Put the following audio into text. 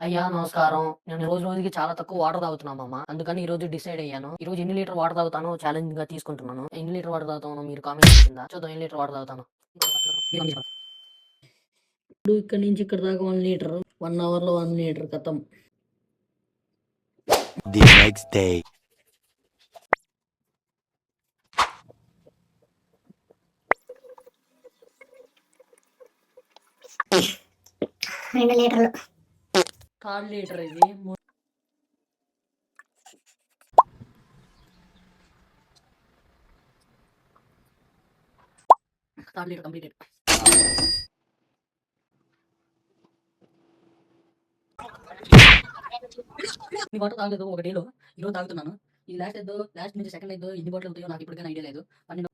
అయ్యా నమస్కారం. నేను రోజుకి చాలా తక్కువ వాటర్ తాగుతున్నానమ్మా. అందుకని ఈరోజు డిసైడ్ అయ్యాను. ఈరోజు ఎన్ని లీటర్ వాటర్ తాగుతానో ఛాలెంజ్‌గా తీసుకుంటున్నాను. ఎన్ని లీటర్ వాటర్ తాగుతానో మీరు కామెంట్ కింద చూద్దాం ఎన్ని లీటర్ వాటర్ తాగుతానో. ఇప్పుడు ఇక్కడి నుంచి ఇక్కడ దాకా 1 లీటర్. 1 అవర్‌లో 1 లీటర్ ఖతం. The next day. రెండు లీటర్లు. 1/4 లీటర్ ఇది. 1/4 లీటర్ కంప్లీటెడ్. ఈ వాటర్ తాగలేదు ఒక డేలో. ఈరోజు తాగుతున్నాను. ఇది లాస్ట్ నుంచి సెకండ్ ఎన్ని బాటిల్ అవుతాయో నాకు ఇప్పటికైనా ఐడియా లేదు. 12